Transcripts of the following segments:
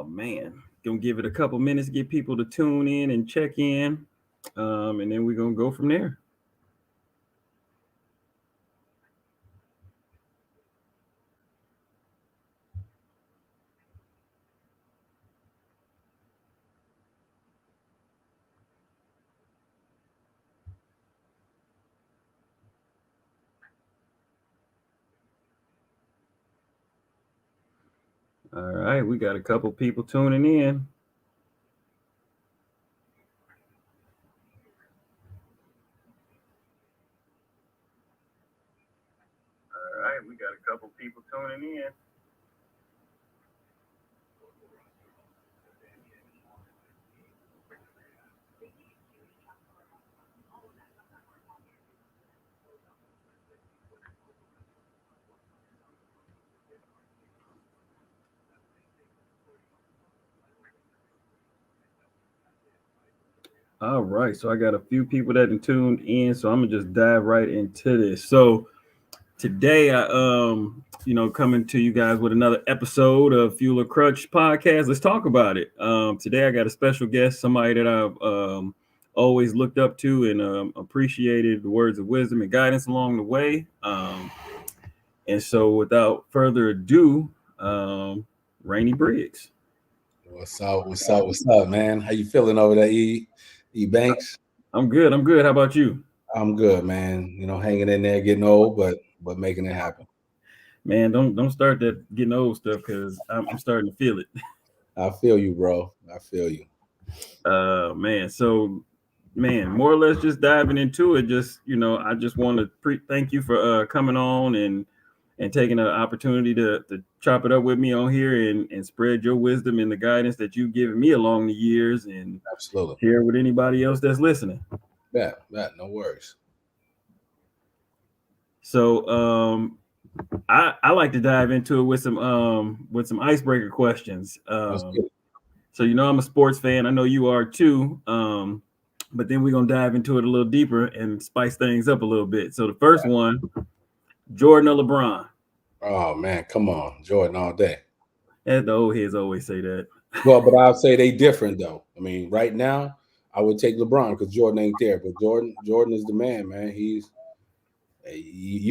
Man, gonna give it a couple minutes, get people to tune in and check in, and then we're gonna go from there. All right, we got a couple people tuning in. All right, we got a couple people tuning in. All right, so I got a few people that have tuned in, so I'm gonna just dive right into this. So today, coming to you guys with another episode of FuelOrCrutch podcast. Let's talk about it. Today, I got a special guest, somebody that I've always looked up to and appreciated the words of wisdom and guidance along the way. And so, without further ado, Rainey Briggs. What's up? What's up? What's up, man? How you feeling over there, E Banks? I'm good. How about you? I'm good, man. You know, hanging in there, getting old, but making it happen. Man, don't start that getting old stuff because I'm starting to feel it. I feel you, bro. I feel you. Man, more or less just diving into it. Just I just want to thank you for coming on and taking an opportunity to chop it up with me on here and spread your wisdom and the guidance that you've given me along the years and absolutely share with anybody else that's listening. Yeah, no worries. So I like to dive into it with some icebreaker questions. So I'm a sports fan. I know you are too. But then we're gonna dive into it a little deeper and spice things up a little bit. So the first one, Jordan or LeBron? Oh man, come on, Jordan all day. And the old heads always say that. Well, but I'll say they different though. I mean, right now I would take LeBron because Jordan ain't there. But Jordan is the man, man. You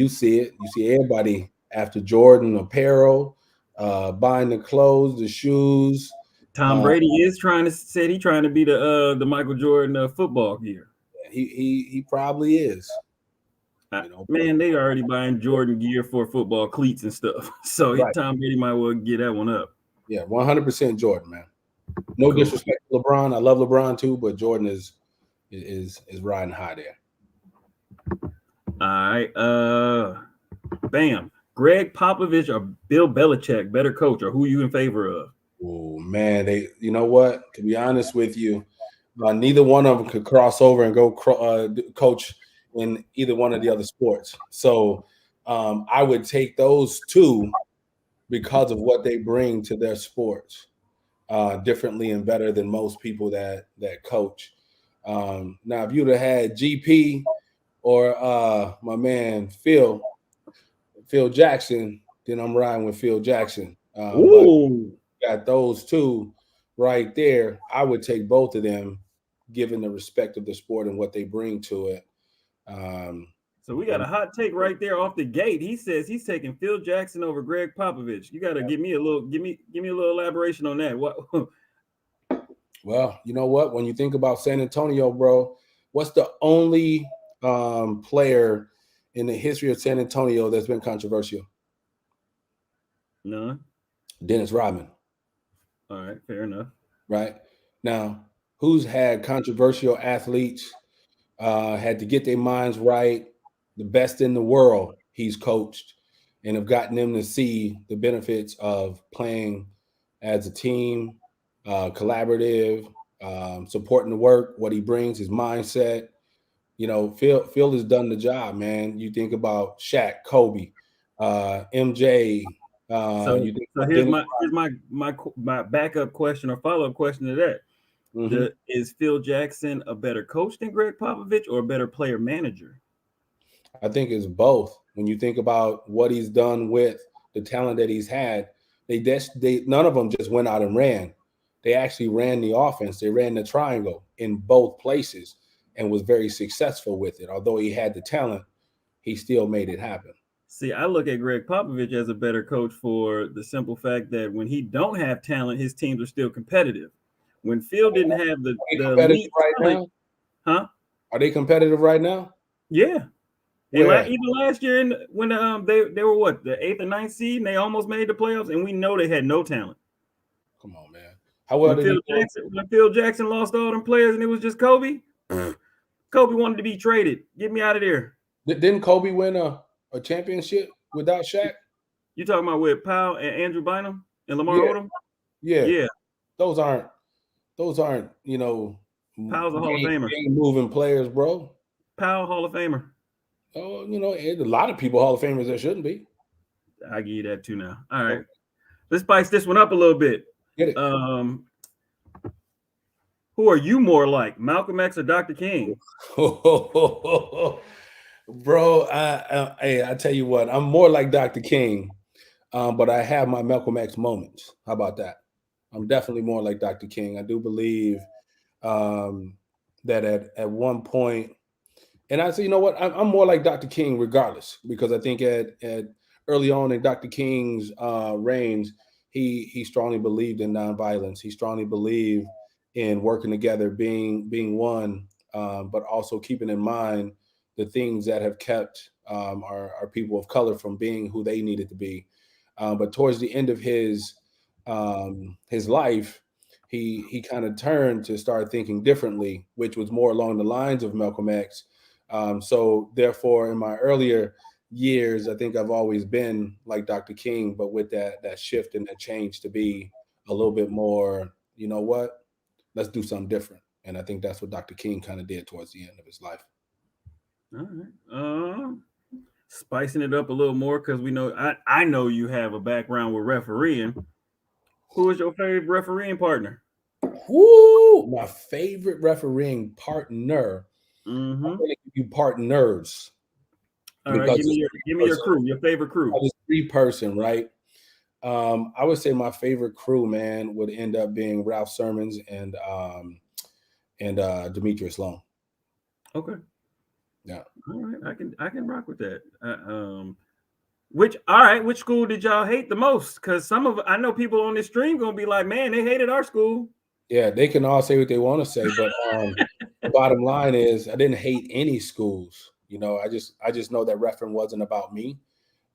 see it. You see everybody after Jordan apparel, buying the clothes, the shoes. Tom Brady is trying to be the Michael Jordan football gear. He probably is. Man, they already buying Jordan gear for football cleats and stuff. So right. Tom Brady might well get that one up. Yeah, 100% Jordan, man. No cool. Disrespect to LeBron. I love LeBron too, but Jordan is riding high there. All right. Bam. Greg Popovich or Bill Belichick, better coach, or who you in favor of? Oh man, you know what? To be honest with you, neither one of them could cross over and go coach in either one of the other sports. So I would take those two because of what they bring to their sports differently and better than most people that coach. Now, if you'd have had GP or my man Phil Jackson, then I'm riding with Phil Jackson. Ooh. But got those two right there. I would take both of them, given the respect of the sport and what they bring to it. So we got a hot take right there off the gate. He says he's taking Phil Jackson over Greg Popovich. You got to give me a little elaboration on that. What? Well, you know what? When you think about San Antonio, bro, what's the only player in the history of San Antonio that's been controversial? None. Dennis Rodman. All right, fair enough. Right now, who's had controversial athletes? Had to get their minds right. The best in the world he's coached and have gotten them to see the benefits of playing as a team, collaborative, supporting the work, what he brings, his mindset. You know, Phil has done the job, man. You think about Shaq, Kobe, MJ. So here's my backup question or follow-up question to that. Mm-hmm. Is Phil Jackson a better coach than Greg Popovich or a better player manager? I think it's both. When you think about what he's done with the talent that he's had, they none of them just went out and ran. they actually ran the offense. They ran the triangle in both places and was very successful with it. Although he had the talent, he still made it happen. See, I look at Greg Popovich as a better coach for the simple fact that when he don't have talent, his teams are still competitive. When Phil didn't have Are they the competitive elite right talent, now? huh? Are they competitive right now? Yeah. And Where? even last year, when they were what, the 8th or 9th seed, and they almost made the playoffs, and we know they had no talent. Come on, man. How well did he do? When Phil Jackson lost all them players, and it was just Kobe. Kobe wanted to be traded. Get me out of there. Didn't Kobe win a championship without Shaq? You talking about with Powell and Andrew Bynum and Lamar Yeah, Odom? yeah. Yeah, Those aren't Powell's a Hall of Famer. game moving players, bro. Powell, Hall of Famer. Oh, a lot of people Hall of Famers that shouldn't be. I give you that too now. All right. Let's spice this one up a little bit. Get it. Who are you more like, Malcolm X or Dr. King? Bro, I tell you what, I'm more like Dr. King, but I have my Malcolm X moments. How about that? I'm definitely more like Dr. King. I do believe that at one point, and I say, you know what, I'm more like Dr. King regardless, because I think at early on in Dr. King's reigns, he strongly believed in nonviolence. He strongly believed in working together, being one, but also keeping in mind the things that have kept our people of color from being who they needed to be. But towards the end of his life, he kind of turned to start thinking differently, which was more along the lines of Malcolm X. So therefore, in my earlier years, I think I've always been like Dr. King, but with that shift and that change to be a little bit more, you know what, let's do something different. And I think that's what Dr. King kind of did towards the end of his life. All right. Spicing it up a little more, because we know I know you have a background with refereeing. Who is your favorite refereeing partner? Woo! My favorite refereeing partner. Mm-hmm. I'm going to give you partners. All right, give me your crew, your favorite crew. It's 3-person, right? I would say my favorite crew, man, would end up being Ralph Sermons and Demetrius Long. Okay. Yeah. All right, I can rock with that. Which school did y'all hate the most? Because I know people on this stream gonna be like, man, they hated our school. Yeah, they can all say what they want to say, but the bottom line is I didn't hate any schools. I just know that refereeing wasn't about me.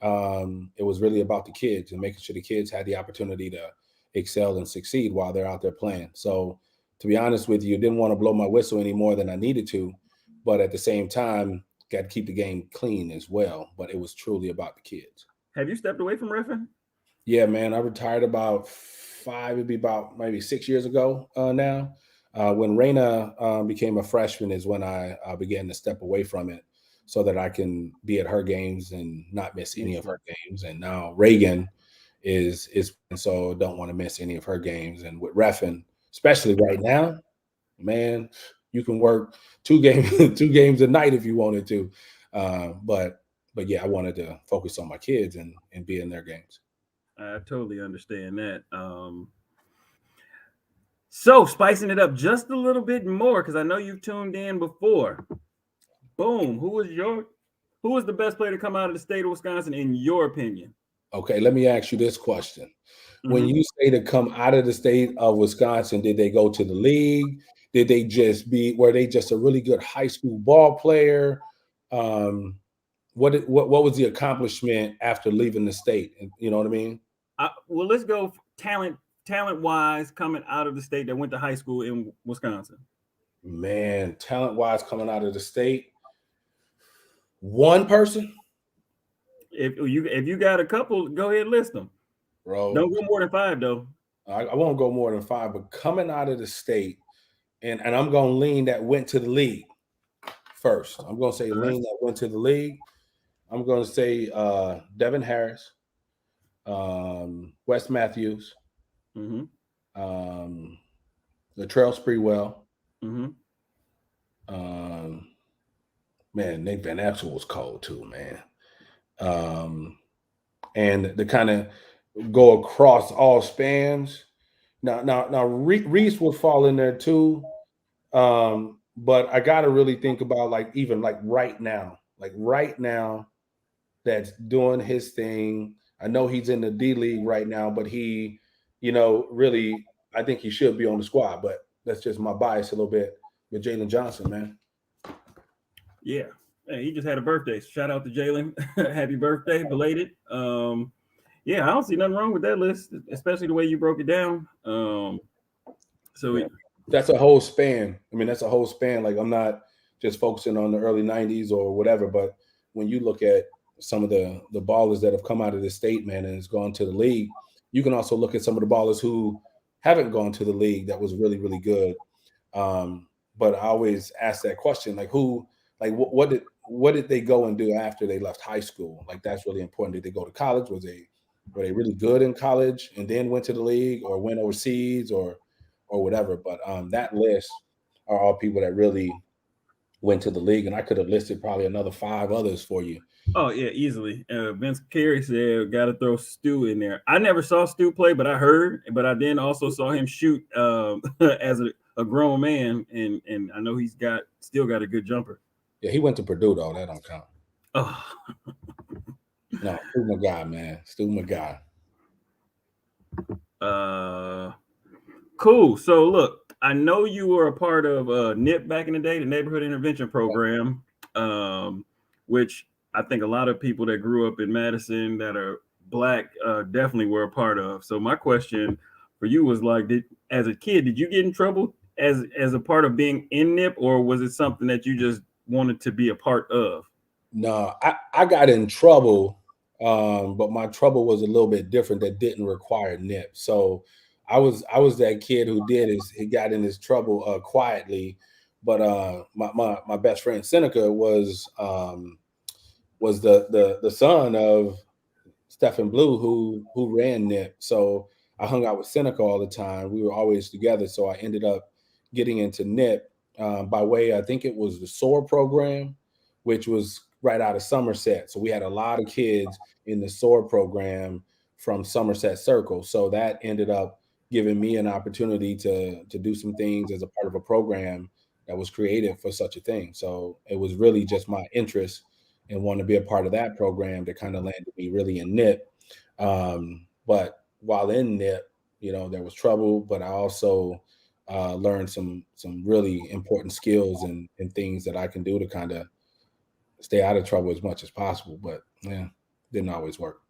It was really about the kids and making sure the kids had the opportunity to excel and succeed while they're out there playing. So to be honest with you, didn't want to blow my whistle any more than I needed to, but at the same time, got to keep the game clean as well. But it was truly about the kids. Have you stepped away from reffing? Yeah, man, I retired about it'd be about maybe 6 years ago now. When Rainey became a freshman is when I began to step away from it so that I can be at her games and not miss any of her games. And now Reagan is so don't want to miss any of her games. And with reffing, especially right now, man, you can work 2 games a night if you wanted to. But yeah, I wanted to focus on my kids and be in their games. I totally understand that. So spicing it up just a little bit more, because I know you've tuned in before. Boom. Who is the best player to come out of the state of Wisconsin in your opinion? Okay, let me ask you this question. Mm-hmm. When you say to come out of the state of Wisconsin, did they go to the league? Did they were they just a really good high school ball player? What was the accomplishment after leaving the state? You know what I mean? Well, let's go talent-wise coming out of the state that went to high school in Wisconsin. Man, talent-wise coming out of the state. One person? If you got a couple, go ahead and list them. Bro, don't go more than 5 though. I won't go more than 5, but coming out of the state, and I'm going to lean that went to the league first. I'm going to say lean that went to the league. I'm going to say Devin Harris, Wes Matthews, Latrell Sprewell. Man, Nate Van Exel was cold too, man. And to kind of go across all spans, Now, Reese would fall in there too. But I got to really think about like even like right now, that's doing his thing. I know he's in the D League right now, but he, really, I think he should be on the squad. But that's just my bias a little bit with Jalen Johnson, man. Yeah. Hey, he just had a birthday. Shout out to Jalen. Happy birthday, belated. Yeah, I don't see nothing wrong with that list, especially the way you broke it down. So Yeah. That's a whole span. I mean, that's a whole span. Like, I'm not just focusing on the early 90s or whatever, but when you look at some of the ballers that have come out of the state, man, and has gone to the league, you can also look at some of the ballers who haven't gone to the league that was really, really good. But I always ask that question, like what did they go and do after they left high school? Like, that's really important. Did they go to college? Were they really good in college and then went to the league or went overseas or whatever? But that list are all people that really went to the league, and I could have listed probably another 5 others for you. oh yeah, easily. Vince Carey said, "Got to throw Stu in there." I never saw Stu play, but I heard. But I then also saw him shoot as a grown man, and I know he's still got a good jumper. Yeah, he went to Purdue though. That don't count. Oh, No, Stu my guy, man. Stu my guy. cool. So look, I know you were a part of NIP back in the day, the Neighborhood Intervention Program, which I think a lot of people that grew up in Madison that are Black definitely were a part of. So my question for you was like, as a kid, did you get in trouble as a part of being in NIP, or was it something that you just wanted to be a part of? No, I got in trouble, but my trouble was a little bit different that didn't require nip. So I was that kid who he got in his trouble quietly, but my best friend Seneca was the son of Stephen Blue who ran NIP. So I hung out with Seneca all the time. We were always together. So I ended up getting into NIP by way, I think it was the SOAR program, which was right out of Somerset. So we had a lot of kids in the SOAR program from Somerset Circle. So that ended up giving me an opportunity to do some things as a part of a program that was created for such a thing. So it was really just my interest and wanting to be a part of that program that kind of landed me really in NIP. But while in NIP, there was trouble, but I also learned some really important skills and things that I can do to kind of stay out of trouble as much as possible. But yeah, didn't always work.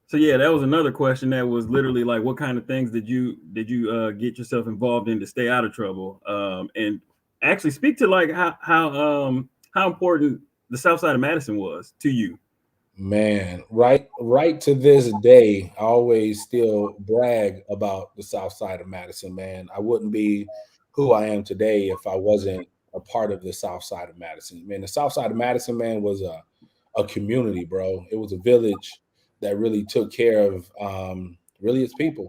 So yeah, that was another question that was literally like, what kind of things did you get yourself involved in to stay out of trouble? And actually speak to like how important the South Side of Madison was to you. Man, right to this day, I always still brag about the South Side of Madison, man. I wouldn't be who I am today if I wasn't a part of the South Side of Madison. Man, the South Side of Madison, man, was a community, bro. It was a village that really took care of really its people.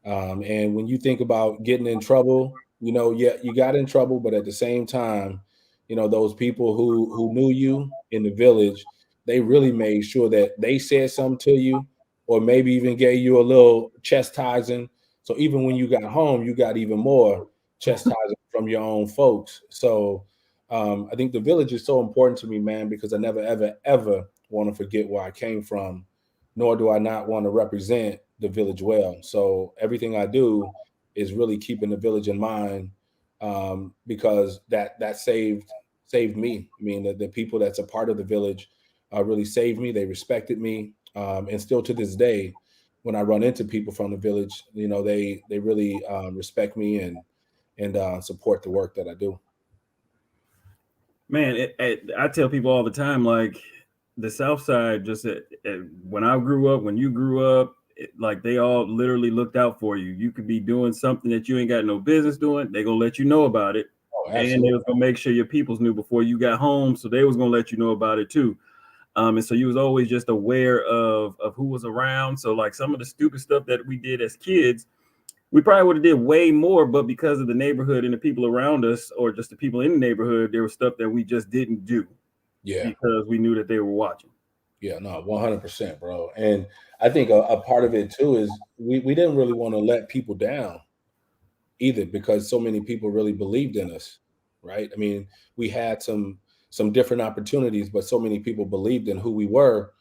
And when you think about getting in trouble, yeah, you got in trouble, but at the same time, those people who knew you in the village, they really made sure that they said something to you, or maybe even gave you a little chastising. So even when you got home, you got even more chastising from your own folks. So I think the village is so important to me, man, because I never, ever, ever want to forget where I came from, nor do I not want to represent the village well. So everything I do is really keeping the village in mind, because that saved me. I mean, the people that's a part of the village really saved me. They respected me, and still to this day, when I run into people from the village, they really respect me and support the work that I do. Man, I tell people all the time, like the South Side, just when I grew up, when you grew up, like they all literally looked out for you. You could be doing something that you ain't got no business doing. They gonna let you know about it, Oh, and they absolutely. was gonna make sure your peoples knew before you got home, so they was gonna let you know about it too. And so you was always just aware of who was around. So like some of the stupid stuff that we did as kids, we probably would have did way more, but because of the neighborhood and the people around us, or just the people in the neighborhood, there was stuff that we just didn't do Yeah. because we knew that they were watching. Yeah, no, 100%, bro. And I think a part of it too is we didn't really want to let people down either because so many people really believed in us, right? I mean, we had some different opportunities, but so many people believed in who we were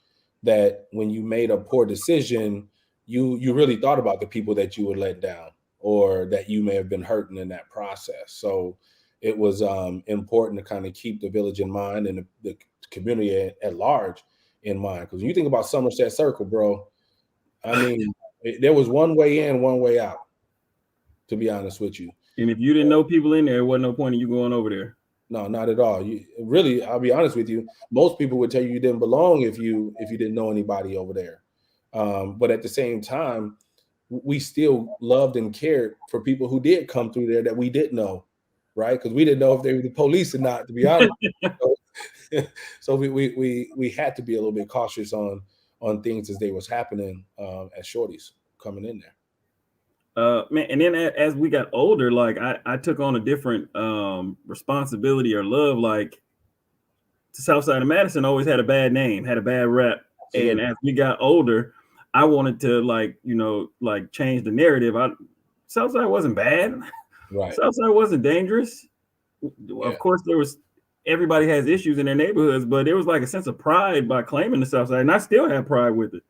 that when you made a poor decision, you really thought about the people that you would let down or that you may have been hurting in that process. So it was important to kind of keep the village in mind and the community at large in mind. Because when you think about Somerset Circle, bro, I mean, there was one way in, one way out, to be honest with you. And if you didn't know people in there, there wasn't no point in you going over there. No, not at all. You really, I'll be honest with you. Most people would tell you didn't belong if you didn't know anybody over there. But at the same time, we still loved and cared for people who did come through there that we didn't know, right? Because we didn't know if they were the police or not. To be honest, so, so we had to be a little bit cautious on things as they was happening as shorties coming in there. Man, and then as we got older, like I took on a different responsibility or love. Like the South Side of Madison always had a bad name, had a bad rep. Absolutely. And as we got older, I wanted to like change the narrative. Southside wasn't bad. Right. Southside wasn't dangerous. Yeah. Of course, everybody has issues in their neighborhoods, but there was like a sense of pride by claiming the Southside, and I still have pride with it.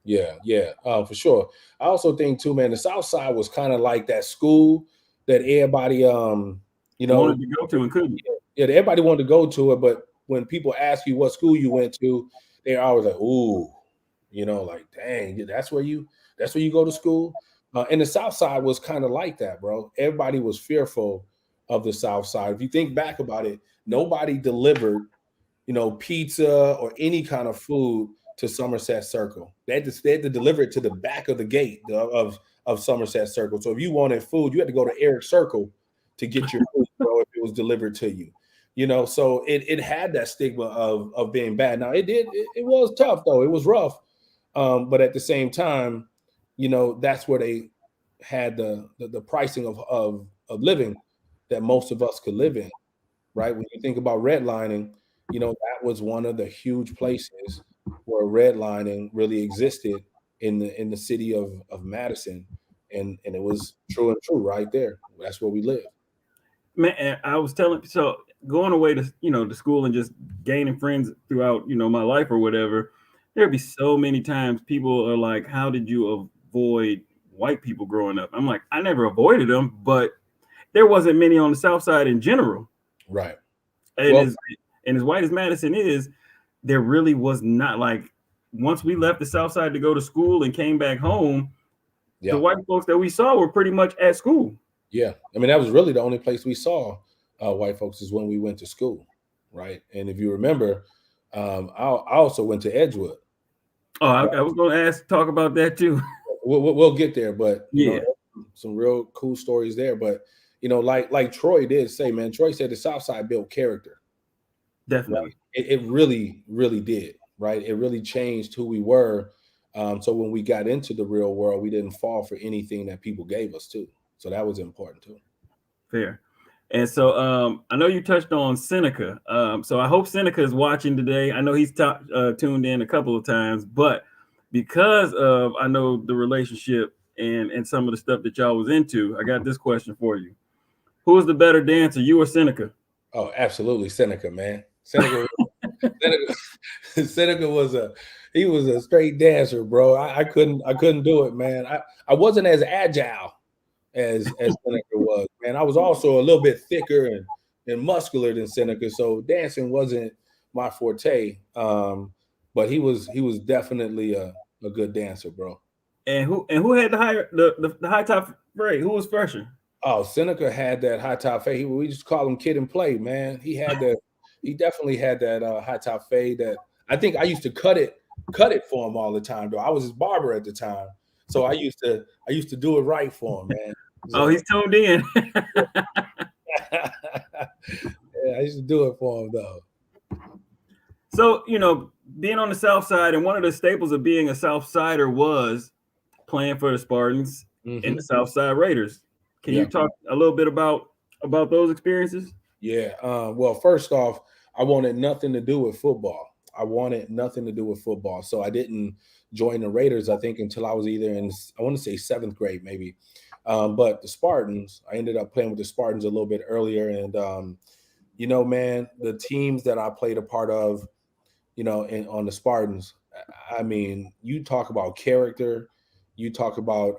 Yeah, for sure. I also think too, man, the South Side was kind of like that school that everybody Wanted to go to and couldn't. Yeah, everybody wanted to go to it, but when people ask you what school you went to, they're always like, ooh, like, dang, that's where you go to school. And the South Side was kind of like that, bro. Everybody was fearful of the South Side. If you think back about it, nobody delivered, pizza or any kind of food to Somerset Circle. They had to deliver it to the back of the gate of Somerset Circle. So if you wanted food, you had to go to Eric Circle to get your food, bro, if it was delivered to you. So it had that stigma of being bad. Now it was tough though. It was rough. But at the same time, that's where they had the pricing of living that most of us could live in, right? When you think about redlining, that was one of the huge places where redlining really existed in the city of Madison, and it was true right there. That's where we live. Man, I was telling so going away to to school and just gaining friends throughout my life or whatever. There'd be so many times people are like, "How did you avoid white people growing up?" I'm like, I never avoided them, but there wasn't many on the South Side in general. Right. And as white as Madison is, there really was not like once we left the South Side to go to school and came back home, the white folks that we saw were pretty much at school. Yeah, I mean that was really the only place we saw white folks is when we went to school, right? And if you remember, I also went to Edgewood. Oh, I was going to talk about that too. We'll get there, but yeah, some real cool stories there. But like Troy did say, man, Troy said the South Side built character. Definitely, right? It really, really did, right? It really changed who we were. So when we got into the real world, we didn't fall for anything that people gave us too. So that was important too. Fair. And so I know you touched on Seneca. So I hope Seneca is watching today. I know he's tuned in a couple of times, but because of I know the relationship and some of the stuff that y'all was into, I got this question for you. Who is the better dancer, you or Seneca? Oh, absolutely, Seneca, man. Seneca was a straight dancer, bro. I couldn't do it, man. I wasn't as agile as Seneca was, man. I was also a little bit thicker and muscular than Seneca, so dancing wasn't my forte. But he was definitely a good dancer, bro. And who had the high top fade? Who was fresher? Oh, Seneca had that high top fade. We just call him Kid and Play, man. He definitely had that high top fade that I think I used to cut it for him all the time, though. I was his barber at the time. So I used to do it right for him, man. So, he's tuned in. Yeah, I used to do it for him though. So, being on the South Side, and one of the staples of being a South Sider was playing for the Spartans and the South Side Raiders. Can you talk a little bit about those experiences? Yeah. Well, first off, I wanted nothing to do with football. I wanted nothing to do with football. So I didn't join the Raiders, I think, until I was either in, I want to say 7th grade, maybe. But the Spartans, I ended up playing with the Spartans a little bit earlier. And, man, the teams that I played a part of, on the Spartans, I mean, you talk about character, you talk about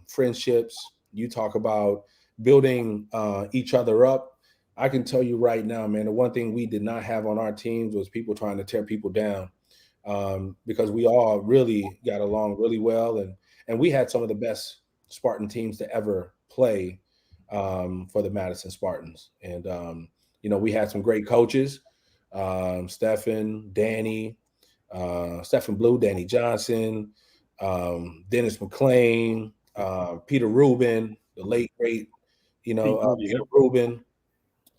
friendships, you talk about building each other up. I can tell you right now, man, the one thing we did not have on our teams was people trying to tear people down, because we all really got along really well, and we had some of the best Spartan teams to ever play for the Madison Spartans, and we had some great coaches, Stephen, Danny, Stephen Blue, Danny Johnson, Dennis McClain, Peter Rubin, the late great, Peter Rubin.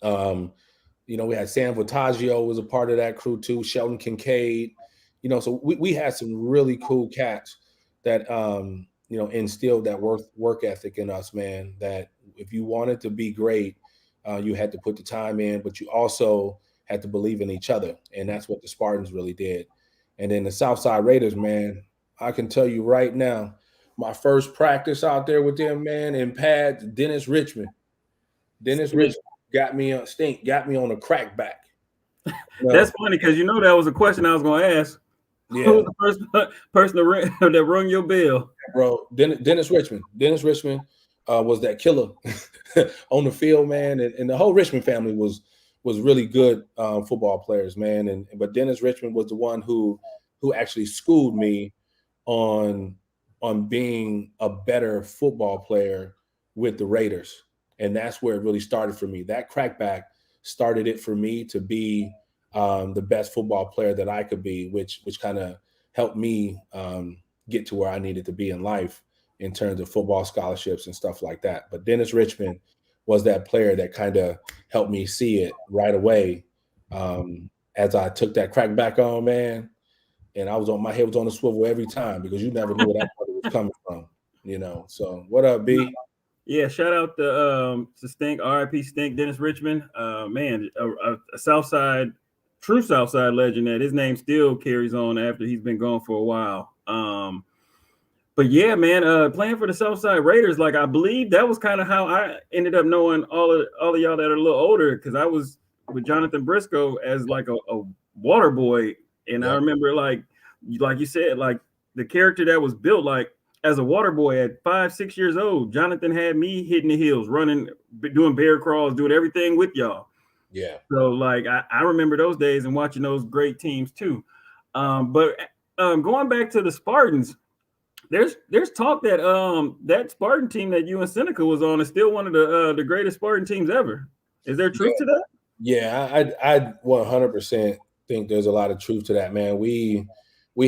We had Sam Vitaggio was a part of that crew too, Sheldon Kincaid. So we had some really cool cats that instilled that work ethic in us, man. That if you wanted to be great, you had to put the time in, but you also had to believe in each other, and that's what the Spartans really did. And then the Southside Raiders, man, I can tell you right now, my first practice out there with them, man, in pads, Dennis Richmond got me on a crackback. That's funny because that was a question I was going to ask. Yeah. Who was the first person that rung your bell? Bro, Dennis Richmond. Dennis Richmond was that killer on the field, man, and the whole Richmond family was really good football players, man. But Dennis Richmond was the one who actually schooled me on being a better football player with the Raiders. And that's where it really started for me. That crackback started it for me to be the best football player that I could be, which kind of helped me get to where I needed to be in life in terms of football scholarships and stuff like that. But Dennis Richmond was that player that kind of helped me see it right away as I took that crackback on, man. And my head was on the swivel every time because you never knew where that was coming from, So what up, B? Yeah, shout out to Stink, RIP Stink, Dennis Richmond. Man, a Southside, true Southside legend that his name still carries on after he's been gone for a while. But yeah, man, playing for the Southside Raiders, like I believe that was kind of how I ended up knowing all of y'all that are a little older, because I was with Jonathan Briscoe as like a water boy, and I remember like you said, like the character that was built, like as a water boy at 5-6 years old, Jonathan had me hitting the hills, running, doing bear crawls, doing everything with y'all. Yeah. So like I remember those days and watching those great teams too. But going back to the Spartans, there's talk that that Spartan team that you and Seneca was on is still one of the greatest Spartan teams ever. Is there truth to that? Yeah, I 100% think there's a lot of truth to that, man. We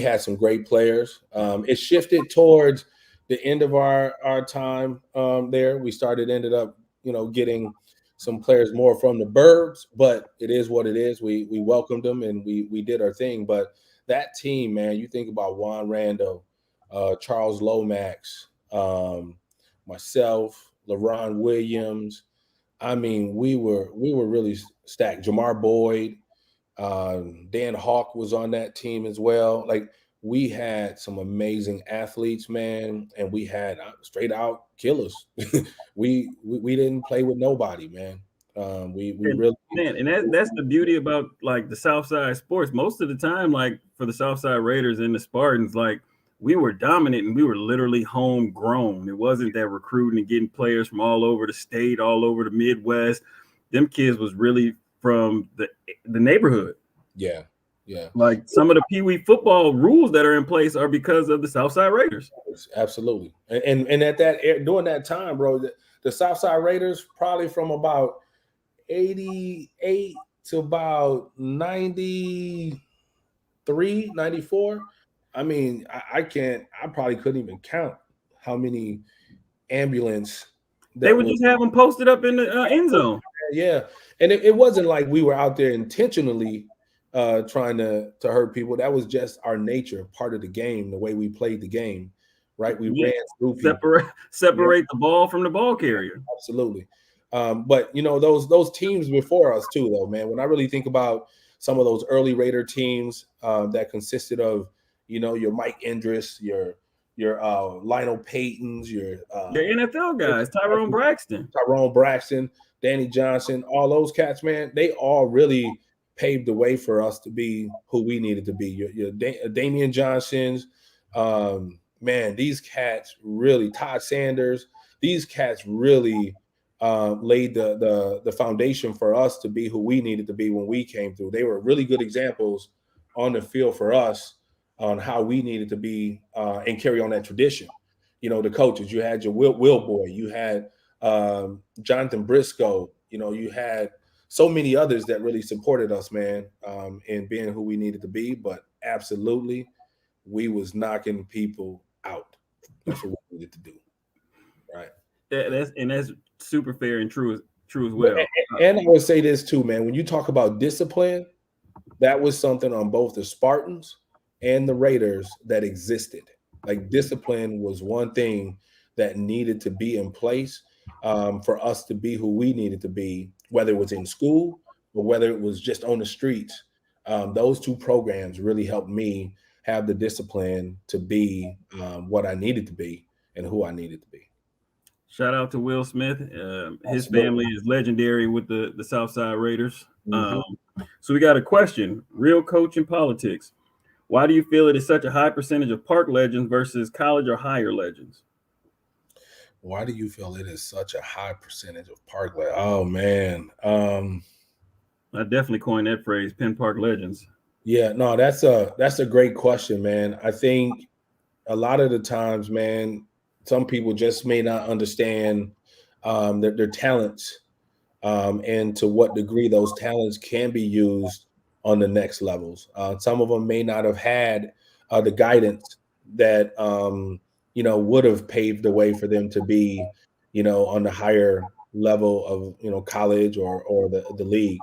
had some great players. It shifted towards the end of our time there. We ended up, getting some players more from the burbs, but it is what it is. We welcomed them and we did our thing. But that team, man, you think about Juan Rando, Charles Lomax, myself, Lebron Williams. I mean, we were really stacked. Jamar Boyd, Dan Hawk was on that team as well. Like, we had some amazing athletes, man, and we had straight out killers. we didn't play with nobody, man. We really, man, and that's the beauty about like the Southside sports. Most of the time, like for the Southside Raiders and the Spartans, like we were dominant and we were literally homegrown. It wasn't that recruiting and getting players from all over the state, all over the Midwest. Them kids was really from the neighborhood. Yeah. Like some of the Pee Wee football rules that are in place are because of the Southside Raiders. Absolutely. And at during that time, bro, the Southside Raiders probably from about 88 to about 93, 94. I mean, I probably couldn't even count how many ambulance they would just have them posted up in the end zone. Yeah. And it wasn't like we were out there intentionally trying to hurt people. That was just our nature, part of the game, the way we played the game, right? We ran through people. Separate the ball from the ball carrier. Absolutely. But those teams before us too, though, man. When I really think about some of those early Raider teams that consisted of, your Mike Endress, your Lionel Paytons, your The NFL guys, Tyrone Braxton. Tyrone Braxton, Danny Johnson, all those cats, man, they all really paved the way for us to be who we needed to be. Your Damian Johnsons, man, these cats really, Todd Sanders, these cats really laid the foundation for us to be who we needed to be when we came through. They were really good examples on the field for us on how we needed to be and carry on that tradition. The coaches, you had your Will Boy, you had Jonathan Briscoe, you had so many others that really supported us, man, in being who we needed to be. But absolutely, we was knocking people out. That's what we needed to do, right? That's super fair and true as well. And I would say this too, man. When you talk about discipline, that was something on both the Spartans and the Raiders that existed. Like, discipline was one thing that needed to be in place for us to be who we needed to be, whether it was in school or whether it was just on the streets. Those two programs really helped me have the discipline to be what I needed to be and who I needed to be. Shout out to Will Smith. His family is legendary with the Southside Raiders. So we got a question. Real coach in politics. Why do you feel it is such a high percentage of park legends versus college or higher legends? Why do you feel it is such a high percentage of park legends? Oh, man. I definitely coined that phrase, Penn Park legends. Yeah, no, that's a great question, man. I think a lot of the times, man, some people just may not understand their talents and to what degree those talents can be used on the next levels. Some of them may not have had the guidance that would have paved the way for them to be, on the higher level of college or the league.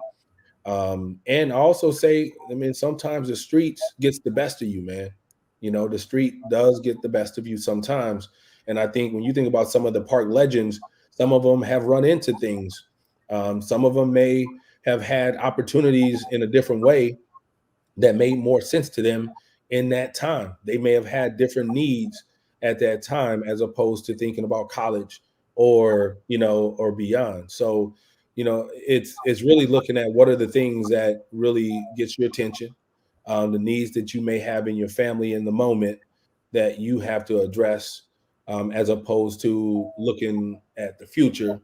And also say, I mean, sometimes the streets gets the best of you, man. The street does get the best of you sometimes. And I think when you think about some of the park legends, some of them have run into things. Some of them may have had opportunities in a different way that made more sense to them in that time. They may have had different needs at that time as opposed to thinking about college or beyond. So, it's really looking at what are the things that really gets your attention, the needs that you may have in your family in the moment that you have to address, as opposed to looking at the future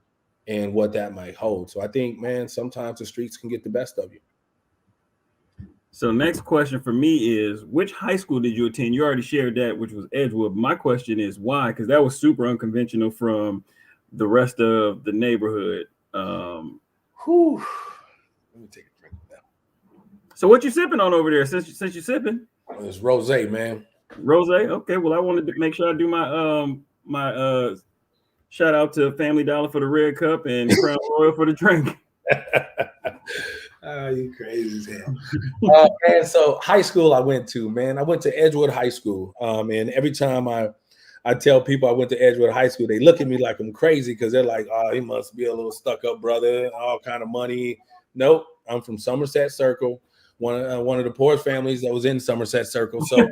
and what that might hold. So I think, man, sometimes the streets can get the best of you. So next question for me is, which high school did you attend? You already shared that, which was Edgewood. My question is why? Because that was super unconventional from the rest of the neighborhood. Let me take a drink of that. So what you sipping on over there since you're sipping? It's rosé, man. Rosé? Okay, well, I wanted to make sure I do my shout out to Family Dollar for the red cup and Crown Royal for the drink. Oh, you crazy as hell. And so high school I went to Edgewood High School. And every time I tell people I went to Edgewood High School, they look at me like I'm crazy because they're like, oh, he must be a little stuck up brother, all kind of money. Nope, I'm from Somerset Circle, one of the poorest families that was in Somerset Circle. So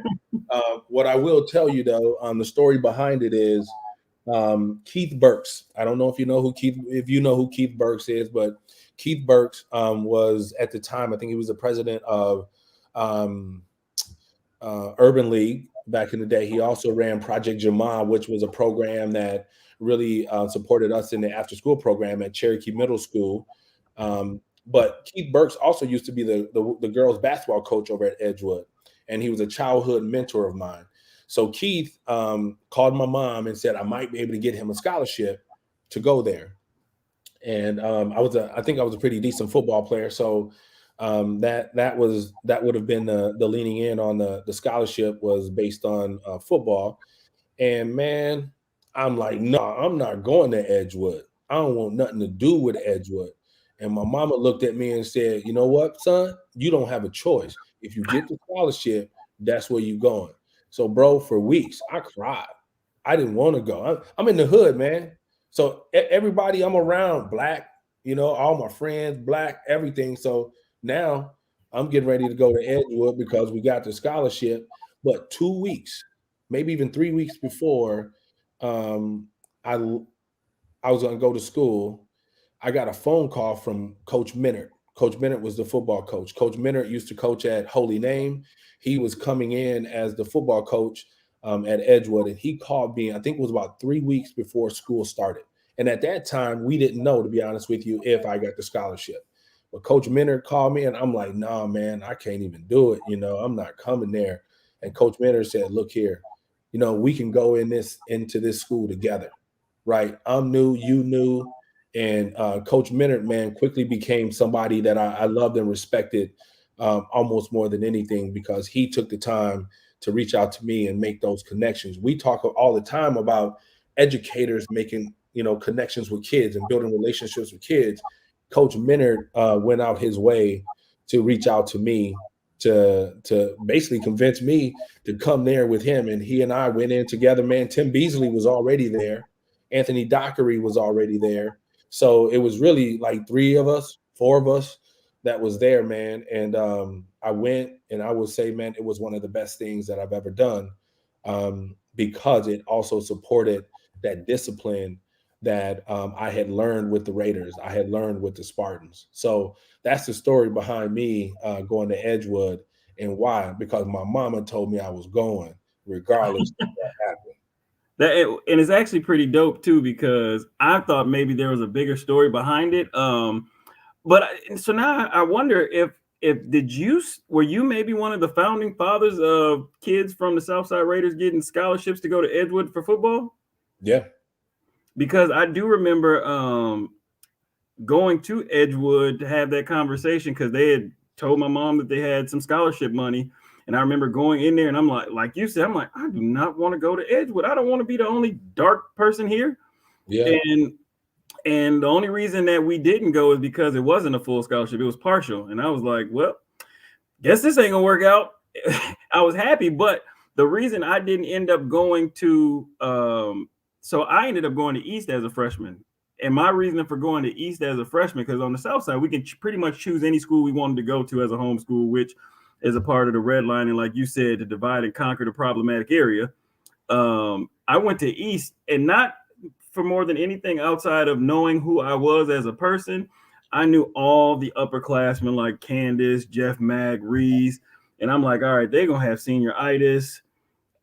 what I will tell you, though, the story behind it is Keith Burks. I don't know if you know who Keith Burks is, but Keith Burks was at the time, I think he was the president of Urban League back in the day. He also ran Project Jamal, which was a program that really supported us in the after-school program at Cherokee Middle School. But Keith Burks also used to be the girls' basketball coach over at Edgewood, and he was a childhood mentor of mine. So Keith called my mom and said I might be able to get him a scholarship to go there. And I think I was a pretty decent football player. So that would have been the leaning in on the scholarship was based on football. And man, I'm like, no, I'm not going to Edgewood. I don't want nothing to do with Edgewood. And my mama looked at me and said, you know what, son, you don't have a choice. If you get the scholarship, that's where you're going. So, bro, for weeks, I cried. I didn't want to go. I'm in the hood, man. So everybody I'm around, black, all my friends, black, everything. So now I'm getting ready to go to Edgewood because we got the scholarship. But 2 weeks, maybe even 3 weeks before um, I I was going to go to school, I got a phone call from Coach Minard. Coach Minard was the football coach. Coach Minard used to coach at Holy Name. He was coming in as the football coach at Edgewood, and he called me. I think it was about 3 weeks before school started. And at that time, we didn't know, to be honest with you, if I got the scholarship. But Coach Minard called me, and I'm like, "Nah, man, I can't even do it. I'm not coming there." And Coach Minard said, "Look here, we can go into this school together, right? I'm new, you new." And Coach Minard, man, quickly became somebody that I loved and respected almost more than anything, because he took the time to reach out to me and make those connections. We talk all the time about educators making, connections with kids and building relationships with kids. Coach Minard went out his way to reach out to me to basically convince me to come there with him. And he and I went in together, man. Tim Beasley was already there. Anthony Dockery was already there. So it was really like 4 of us that was there, man. And I went, and I would say, man, it was one of the best things that I've ever done, because it also supported that discipline that I had learned with the Raiders. I had learned with the Spartans. So that's the story behind me going to Edgewood, and why? Because my mama told me I was going regardless of what happened. And it's actually pretty dope too, because I thought maybe there was a bigger story behind it. So now I wonder if were you maybe one of the founding fathers of kids from the Southside Raiders getting scholarships to go to Edgewood for football? Yeah. Because I do remember going to Edgewood to have that conversation, because they had told my mom that they had some scholarship money. And I remember going in there, and I'm like you said, I'm like, I do not want to go to Edgewood. I don't want to be the only dark person here. Yeah. And the only reason that we didn't go is because it wasn't a full scholarship. It was partial. And I was like, well, guess this ain't gonna work out. I was happy, but the reason I didn't end up going to so I ended up going to East as a freshman. And my reason for going to East as a freshman, because on the South Side, we can pretty much choose any school we wanted to go to as a home school, which is a part of the red line. And like you said, to divide and conquer the problematic area. I went to East, and not for more than anything outside of knowing who I was as a person. I knew all the upperclassmen like Candace, Jeff Mag, Reese. And I'm like, all right, they're going to have senioritis.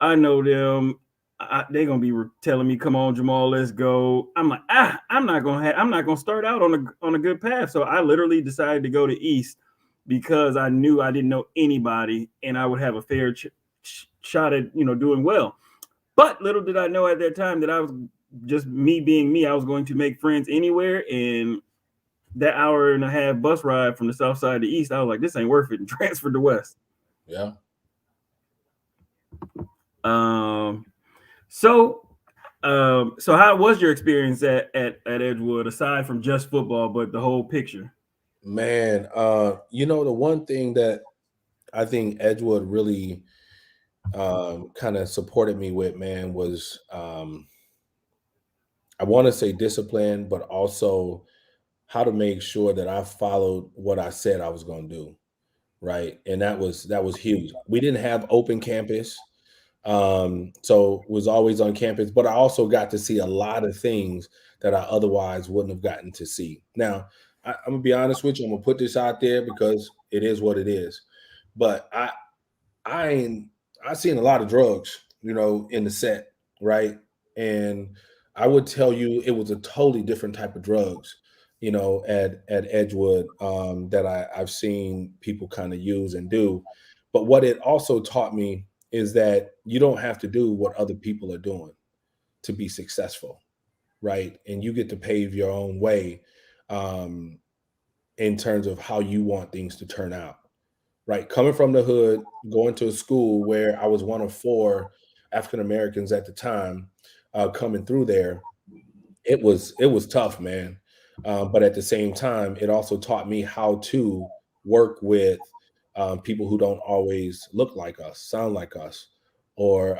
I know them. They're gonna be telling me, "Come on, Jamal, let's go." I'm like, I'm not gonna start out on a good path. So I literally decided to go to East, because I knew I didn't know anybody, and I would have a fair shot at doing well. But little did I know at that time that I was just me being me. I was going to make friends anywhere, and that hour and a half bus ride from the South Side to East, I was like, this ain't worth it, and transferred to West. Yeah. So how was your experience at Edgewood, aside from just football, but the whole picture? Man, the one thing that I think Edgewood really kind of supported me with, man, was I want to say discipline, but also how to make sure that I followed what I said I was going to do. Right. And that was huge. We didn't have open campus. So was always on campus, but I also got to see a lot of things that I otherwise wouldn't have gotten to see. Now, I'm gonna be honest with you. I'm gonna put this out there because it is what it is. But I seen a lot of drugs, in the set, right? And I would tell you it was a totally different type of drugs, at Edgewood, that I've seen people kind of use and do. But what it also taught me is that you don't have to do what other people are doing to be successful, right? And you get to pave your own way, um, in terms of how you want things to turn out, right? Coming from the hood, going to a school where I was one of 4 African Americans at the time, coming through there, it was tough, man. But at the same time, it also taught me how to work with people who don't always look like us, sound like us, or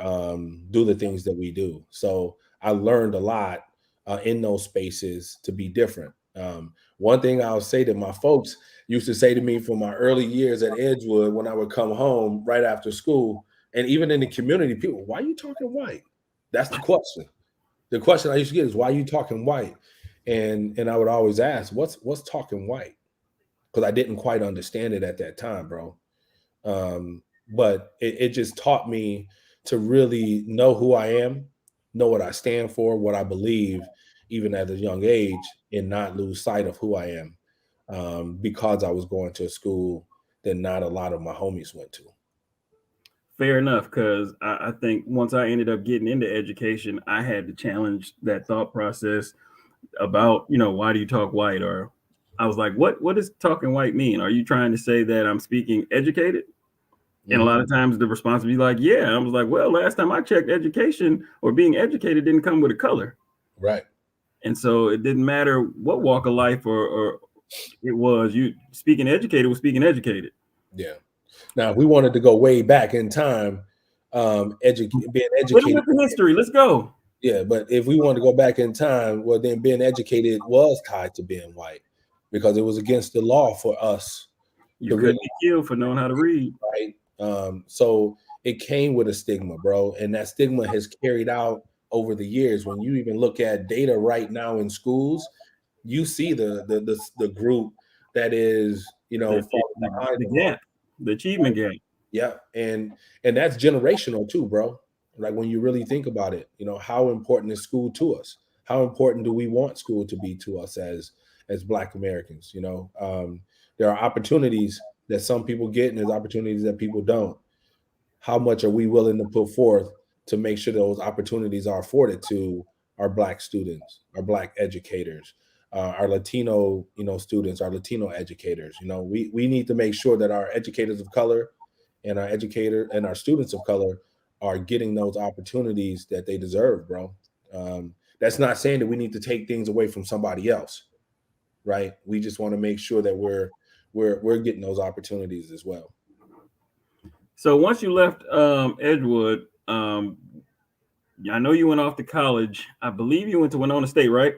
do the things that we do. So I learned a lot in those spaces to be different. One thing I'll say that my folks used to say to me from my early years at Edgewood when I would come home right after school, and even in the community, people, why are you talking white? That's the question. The question I used to get is, why are you talking white? And I would always ask, what's talking white? Because I didn't quite understand it at that time, bro. But it just taught me to really know who I am, know what I stand for, what I believe, even at a young age, and not lose sight of who I am, because I was going to a school that not a lot of my homies went to. Fair enough, because I think once I ended up getting into education, I had to challenge that thought process about, why do you talk white? Or I was like, what does talking white mean? Are you trying to say that I'm speaking educated? And a Mhm. lot of times the response would be like, yeah. I was like, well, last time I checked, education or being educated didn't come with a color. Right. And so it didn't matter what walk of life or it was, you speaking educated was speaking educated. Yeah. Now, if we wanted to go way back in time, being Hit them educated, with the history. Let's go. yeah. But if we wanted to go back in time, well, then being educated was tied to being white because it was against the law for us You to could really, be killed for knowing how to read. right. So it came with a stigma, bro, and that stigma has carried out over the years. When you even look at data right now in schools, you see the group that is, The, falling the, behind the the mark. gap, the achievement gap. Yeah, and that's generational too, bro. Like when you really think about it, how important is school to us? How important do we want school to be to us as Black Americans? There are opportunities that some people get, and there's opportunities that people don't. How much are we willing to put forth to make sure those opportunities are afforded to our Black students, our Black educators, our Latino, students, our Latino educators? We need to make sure that our educators of color and our students of color are getting those opportunities that they deserve, bro. That's not saying that we need to take things away from somebody else, right? We just want to make sure that we're getting those opportunities as well. So once you left Edgewood, I know you went off to college. I believe you went to Winona State, right?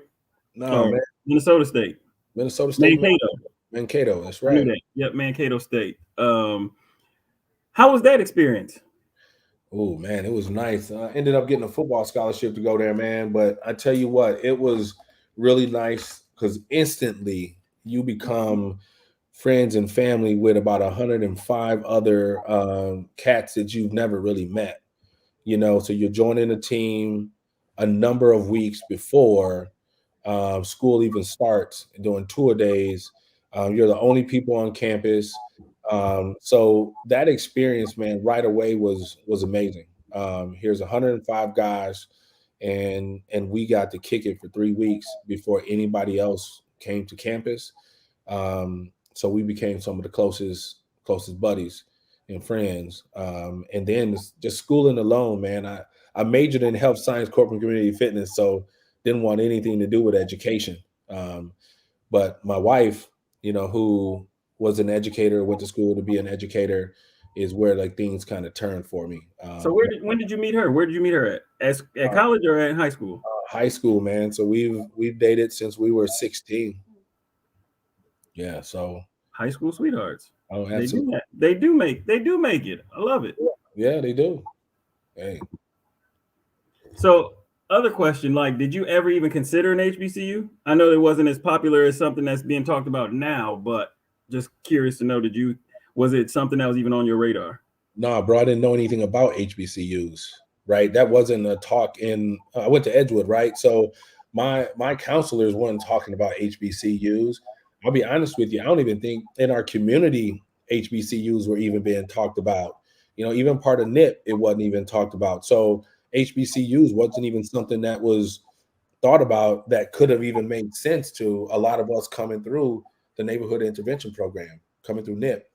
No, Or man, Minnesota State. Minnesota State, Mankato. Mankato. That's I knew right. that. Yep, Mankato State. How was that experience? Oh man, it was nice. I ended up getting a football scholarship to go there, man. But I tell you what, it was really nice because instantly you become friends and family with about 105 other cats that you've never really met. So you're joining a team a number of weeks before school even starts, doing tour days. You're the only people on campus. So that experience, man, right away was amazing. Here's 105 guys, and we got to kick it for 3 weeks before anybody else came to campus. So we became some of the closest buddies and friends. And then just schooling alone, man. I majored in health science, corporate community fitness, so didn't want anything to do with education. Um, but my wife, who was an educator, went to school to be an educator, is where like things kind of turned for me. So when did you meet her? Where did you meet her at? At Uh, college or at high school? High school, man. So we've dated since we were 16. Yeah. So High school sweethearts. oh, They do absolutely. that. They do make it. I love it. Yeah, they do. Hey. So other question, like, did you ever even consider an HBCU? I know it wasn't as popular as something that's being talked about now, but just curious to know, was it something that was even on your radar? No, bro, I didn't know anything about HBCUs, right? That wasn't a talk I went to Edgewood, right? So my counselors weren't talking about HBCUs. I'll be honest with you, I don't even think in our community HBCUs were even being talked about. Even part of NIP, it wasn't even talked about. So HBCUs wasn't even something that was thought about that could have even made sense to a lot of us coming through the neighborhood intervention program, coming through NIP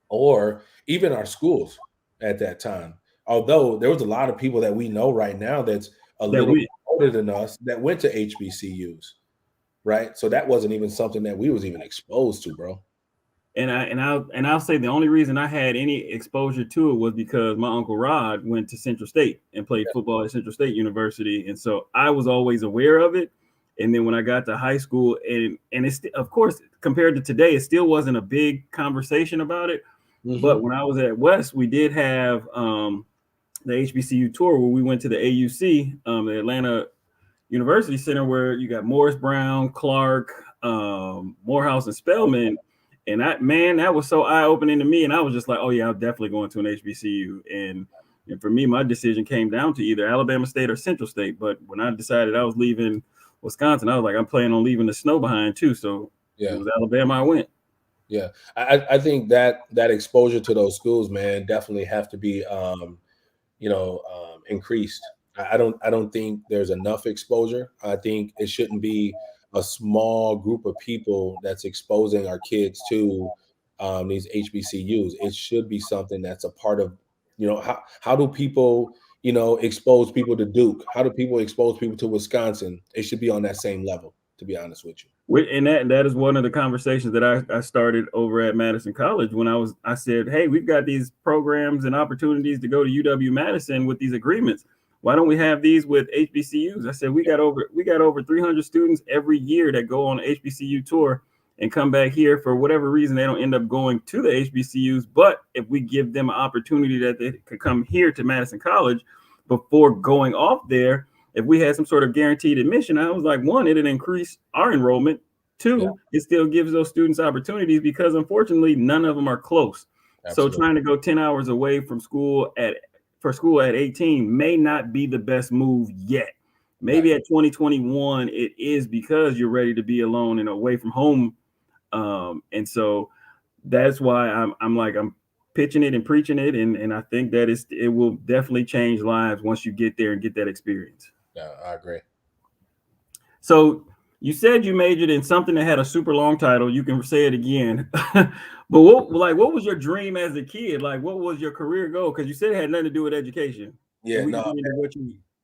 or even our schools at that time. Although there was a lot of people that we know right now that's a That little we older than us that went to HBCUs, right? So that wasn't even something that we was even exposed to, bro. and I'll say the only reason I had any exposure to it was because my uncle Rod went to Central State and played football at Central State University, and so I was always aware of it. And then when I got to high school, and it's, of course, compared to today, it still wasn't a big conversation about it. But when I was at West, we did have the HBCU tour where we went to the AUC, the Atlanta University Center, where you got Morris Brown, Clark, Morehouse, and Spelman. And that was so eye-opening to me. And I was just like, oh yeah, I'm definitely going to an HBCU. And for me, my decision came down to either Alabama State or Central State. But when I decided I was leaving Wisconsin, I was like, I'm planning on leaving the snow behind too. So it was Alabama I went. Yeah, I think that exposure to those schools, man, definitely have to be increased. I don't think there's enough exposure. I think it shouldn't be a small group of people that's exposing our kids to these HBCUs. It should be something that's a part of, how do people, expose people to Duke? How do people expose people to Wisconsin? It should be on that same level, to be honest with you. And that is one of the conversations that I started over at Madison College when I said, hey, we've got these programs and opportunities to go to UW-Madison with these agreements. Why don't we have these with HBCUs? I said, we got over 300 students every year that go on an HBCU tour and come back here. For whatever reason, they don't end up going to the HBCUs. But if we give them an opportunity that they could come here to Madison College before going off there, if we had some sort of guaranteed admission, I was like, one, it'd increase our enrollment. Two, it still gives those students opportunities because unfortunately, none of them are close. Absolutely. So trying to go 10 hours away from school at 18 may not be the best move yet. Maybe at 2021, it is because you're ready to be alone and away from home. And so that's why I'm pitching it and preaching it. And I think that it will definitely change lives once you get there and get that experience. Yeah, I agree. So you said you majored in something that had a super long title. You can say it again. But what was your dream as a kid? Like, what was your career goal? Because you said it had nothing to do with education. Yeah, we can get into what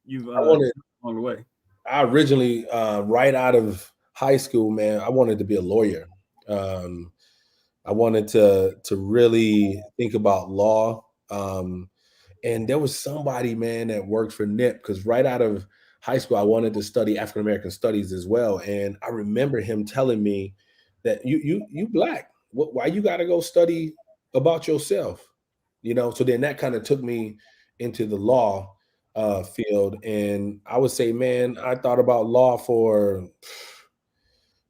you've along the way. I originally, right out of high school, man, I wanted to be a lawyer. I wanted to really think about law. And there was somebody, man, that worked for NIP, because right out of high school, I wanted to study African American studies as well. And I remember him telling me that you Black, why you got to go study about yourself, So then that kind of took me into the law field, and I would say, man, I thought about law for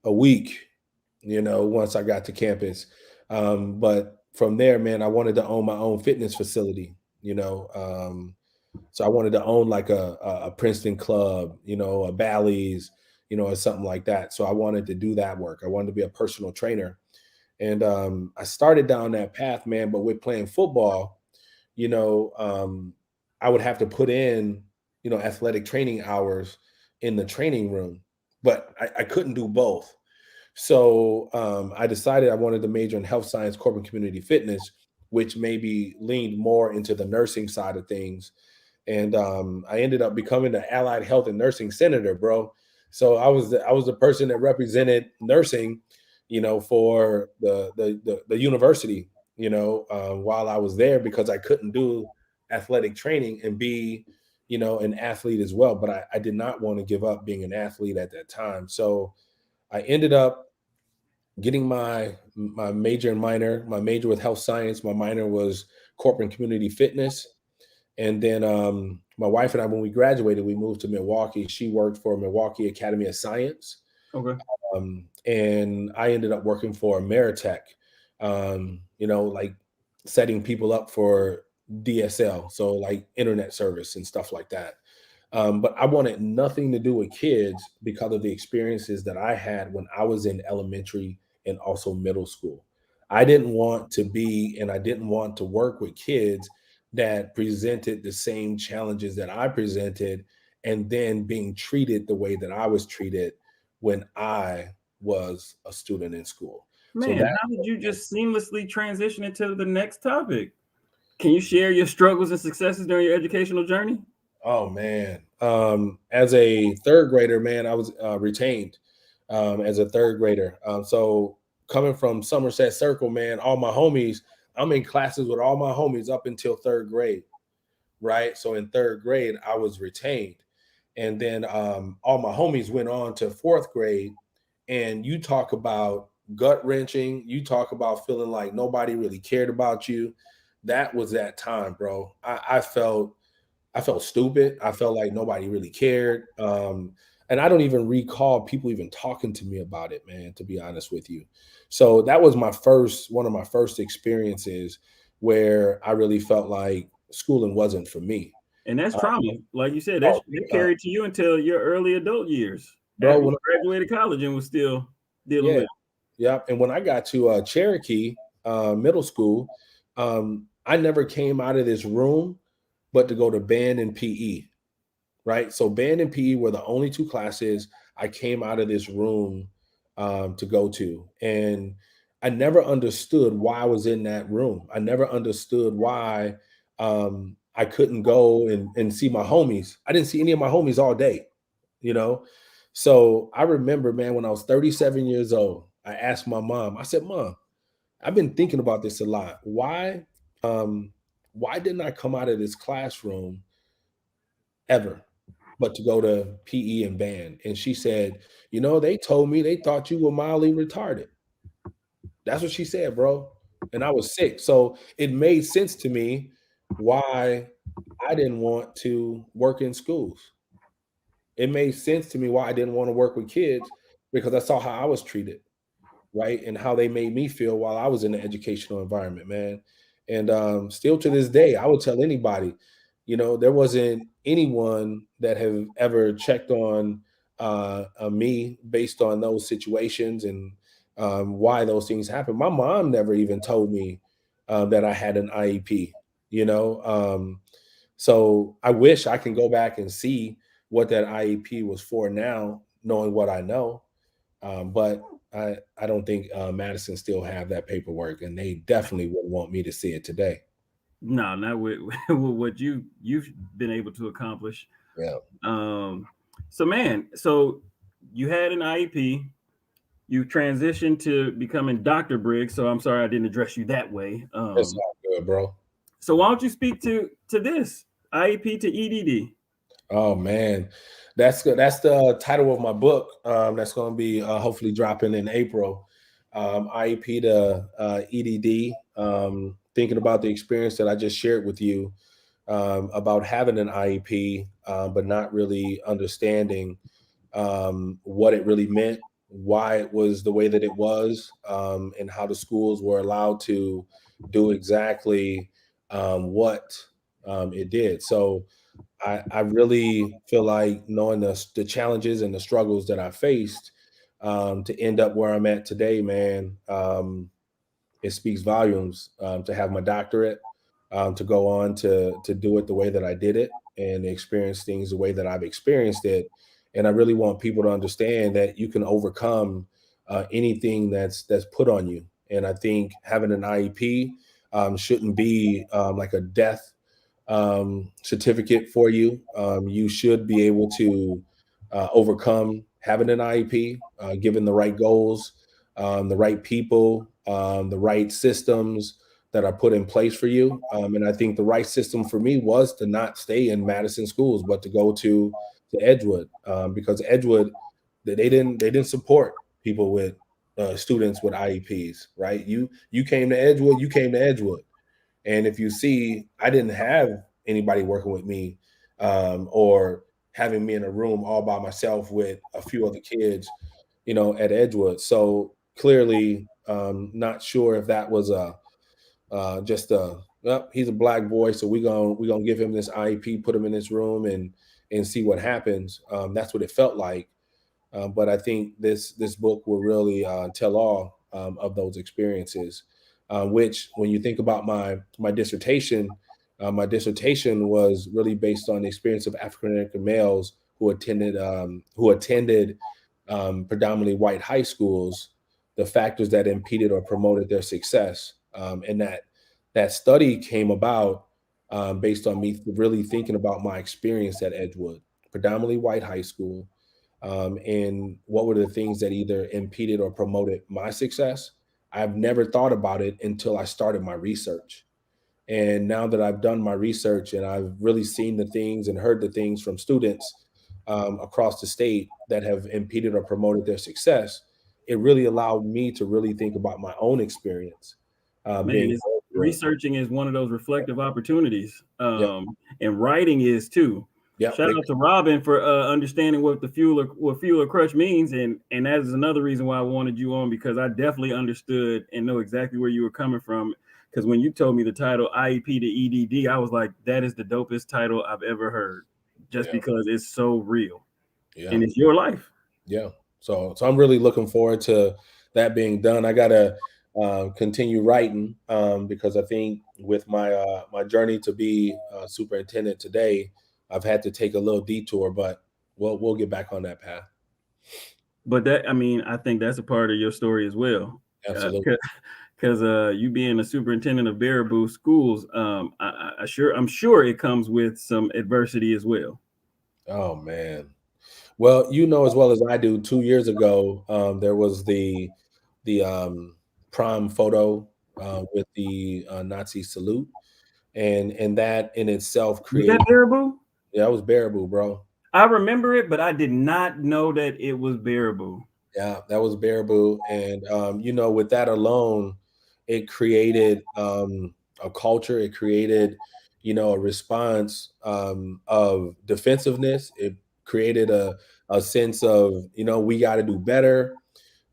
a week, once I got to campus. But from there, man, I wanted to own my own fitness facility. So I wanted to own like a Princeton club, a Bally's, or something like that. So I wanted to do that work. I wanted to be a personal trainer. And I started down that path, man. But with playing football, I would have to put in, athletic training hours in the training room, but I couldn't do both. So I decided I wanted to major in health science, corporate community fitness, which maybe leaned more into the nursing side of things. And I ended up becoming the Allied Health and Nursing Senator, bro. So I was the person that represented nursing, for the university, while I was there, because I couldn't do athletic training and be, an athlete as well. But I did not want to give up being an athlete at that time. So I ended up getting my major and minor. My major was health science. My minor was corporate and community fitness. And then my wife and I, when we graduated, we moved to Milwaukee. She worked for Milwaukee Academy of Science. Okay. And I ended up working for Ameritech, like setting people up for DSL, so like internet service and stuff like that. But I wanted nothing to do with kids because of the experiences that I had when I was in elementary and also middle school. I didn't want to be, and I didn't want to work with kids that presented the same challenges that I presented, and then being treated the way that I was treated when I was a student in school. Man, so how did you just seamlessly transition into the next topic? Can you share your struggles and successes during your educational journey? Oh, man. As a third grader, man, I was retained as a third grader. So coming from Somerset Circle, man, all my homies, I'm in classes with all my homies up until third grade, right? So in third grade, I was retained. And then all my homies went on to fourth grade. And you talk about gut wrenching. You talk about feeling like nobody really cared about you. That was that time, bro. I felt stupid. I felt like nobody really cared. And I don't even recall people even talking to me about it, man, to be honest with you. So that was one of my first experiences where I really felt like schooling wasn't for me. And that's Uh, trauma. Like you said, oh, that carried to you until your early adult years bro, after you graduated college and was still dealing yeah, with it. yeah. And when I got to Cherokee middle school, I never came out of this room but to go to band and PE. Right? So band and PE were the only two classes I came out of this room to go to. And I never understood why I was in that room. I never understood why I couldn't go and see my homies. I didn't see any of my homies all day, you know? So I remember, man, when I was 37 years old, I asked my mom, I said, Mom, I've been thinking about this a lot. Um, why didn't I come out of this classroom ever but to go to PE and band? And she said, they told me they thought you were mildly retarded. That's what she said, bro. And I was sick. So it made sense to me why I didn't want to work in schools. It made sense to me why I didn't want to work with kids because I saw how I was treated, right? And how they made me feel while I was in the educational environment, man. And still to this day, I would tell anybody, there wasn't anyone that have ever checked on me based on those situations and why those things happen. My mom never even told me that I had an IEP, you know. So I wish I can go back and see what that IEP was for now, knowing what I know. But I don't think Madison still have that paperwork, and they definitely would want me to see it today. No, not with, with what you've been able to accomplish. Yeah. Um, so man, so you had an IEP, you transitioned to becoming Dr. Briggs. So I'm sorry I didn't address you that way. It's all good, bro. So why don't you speak to this IEP to EDD? Oh man, that's good. That's the title of my book. That's going to be hopefully dropping in April. IEP to EDD. Thinking about the experience that I just shared with you about having an IEP, but not really understanding what it really meant, why it was the way that it was, and how the schools were allowed to do exactly what it did. So I really feel like knowing the challenges and the struggles that I faced to end up where I'm at today, man, it speaks volumes to have my doctorate, to go on to do it the way that I did it and experience things the way that I've experienced it. And I really want people to understand that you can overcome anything that's put on you. And I think having an IEP shouldn't be like a death certificate for you. You should be able to overcome having an IEP, given the right goals, the right people, the right systems that are put in place for you. And I think the right system for me was to not stay in Madison schools, but to go to Edgewood, because Edgewood they didn't support people with students with IEPs. Right? You came to Edgewood, you came to Edgewood. And if you see, I didn't have anybody working with me or having me in a room all by myself with a few other kids, at Edgewood. So clearly, not sure if that was just well, he's a black boy, so we're gonna give him this IEP, put him in this room, and see what happens. That's what it felt like. But I think this book will really tell all of those experiences. Which, when you think about my dissertation was really based on the experience of African American males who attended predominantly white high schools, the factors that impeded or promoted their success, and that study came about based on me really thinking about my experience at Edgewood, predominantly white high school, and what were the things that either impeded or promoted my success. I've never thought about it until I started my research. And now that I've done my research and I've really seen the things and heard the things from students, across the state that have impeded or promoted their success, it really allowed me to really think about my own experience Man, being it's going through it. researching is one of those reflective opportunities. Yeah, And writing is too. yeah, Shout out to Robin for understanding what fuel or crutch means, and that is another reason why I wanted you on, because I definitely understood and know exactly where you were coming from. Because when you told me the title IEP to EDD, I was like, that is the dopest title I've ever heard, just yeah, because it's so real yeah, and it's your life. yeah. So I'm really looking forward to that being done. I gotta continue writing because I think with my journey to be superintendent today, I've had to take a little detour, but we'll get back on that path. But that, I mean, I think that's a part of your story as well. Absolutely. Because you being a superintendent of Baraboo schools, I'm sure it comes with some adversity as well. Oh man. Well, you know as well as I do, 2 years ago, there was the prom photo with the Nazi salute, and that in itself Was that created. Baraboo? Yeah, that was Baraboo, bro. I remember it, but I did not know that it was Baraboo. Yeah, that was Baraboo, and with that alone, it created a culture. It created, a response of defensiveness. It created a sense of we got to do better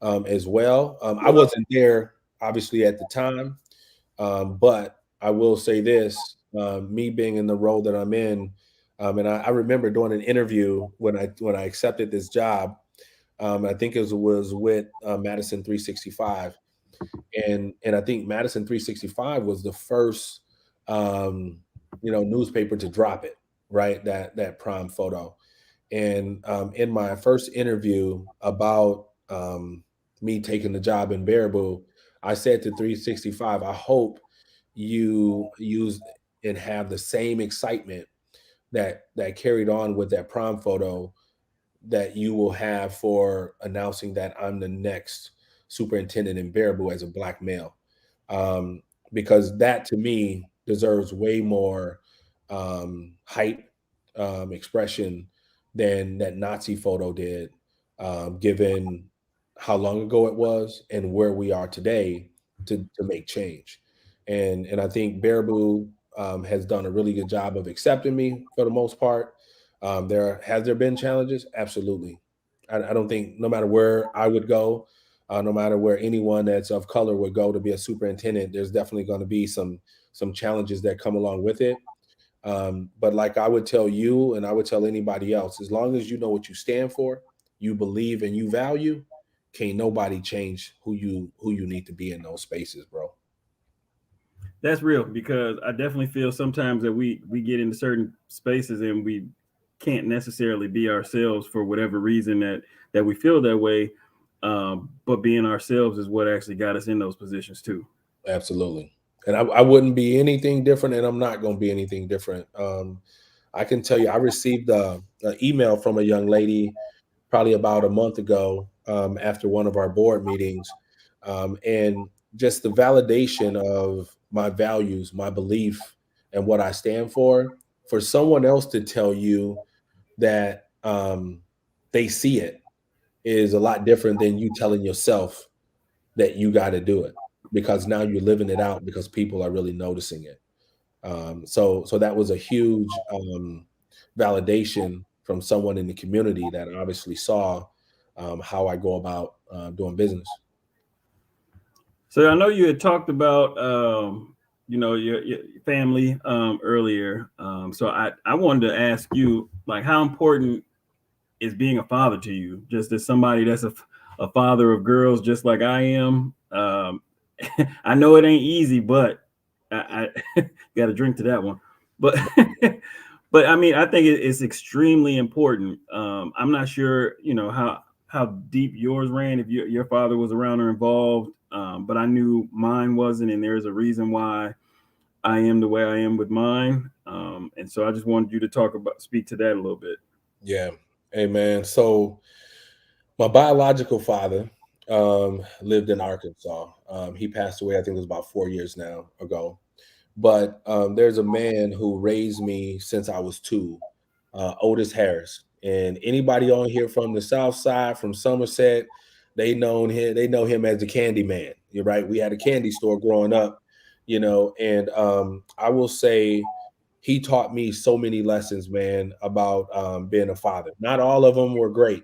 as well. I wasn't there obviously at the time, but I will say this: me being in the role that I'm in, and I remember doing an interview when I accepted this job. I think it was with Madison 365, and I think Madison 365 was the first newspaper to drop it, right? That prime photo. And in my first interview about me taking the job in Baraboo, I said to 365, I hope you use and have the same excitement that carried on with that prom photo that you will have for announcing that I'm the next superintendent in Baraboo as a black male. Um, because that to me deserves way more hype, expression than that Nazi photo did, given how long ago it was and where we are today to make change. And I think Baraboo has done a really good job of accepting me for the most part. There been challenges? Absolutely. I don't think no matter where I would go, no matter where anyone that's of color would go to be a superintendent, there's definitely going to be some challenges that come along with it. But like I would tell you, and I would tell anybody else, as long as you know what you stand for, you believe and you value, can't nobody change who you need to be in those spaces, bro. That's real, because I definitely feel sometimes that we get into certain spaces and we can't necessarily be ourselves for whatever reason that we feel that way. But being ourselves is what actually got us in those positions too. Absolutely. And I wouldn't be anything different, and I'm not going to be anything different. I can tell you, I received an email from a young lady probably about a month ago after one of our board meetings. And just the validation of my values, my belief, and what I stand for someone else to tell you that they see it is a lot different than you telling yourself that you got to do it because now you're living it out because people are really noticing it. So that was a huge validation from someone in the community that obviously saw how I go about doing business. So I know you had talked about your family earlier. So I wanted to ask you, like, how important is being a father to you? Just as somebody that's a father of girls, just like I am. I know it ain't easy, but I got to drink to that one. But but I mean, I think it's extremely important. I'm not sure, how deep yours ran, if your father was around or involved, but I knew mine wasn't, and there's a reason why I am the way I am with mine. And so I just wanted you to speak to that a little bit. Yeah. Hey man. So my biological father lived in Arkansas. He passed away, I think it was about 4 years now ago. But there's a man who raised me since I was two, Otis Harris. And anybody on here from the South Side, from Somerset, they know him as the Candy Man. You're right. We had a candy store growing up, and I will say he taught me so many lessons, man, about being a father. Not all of them were great,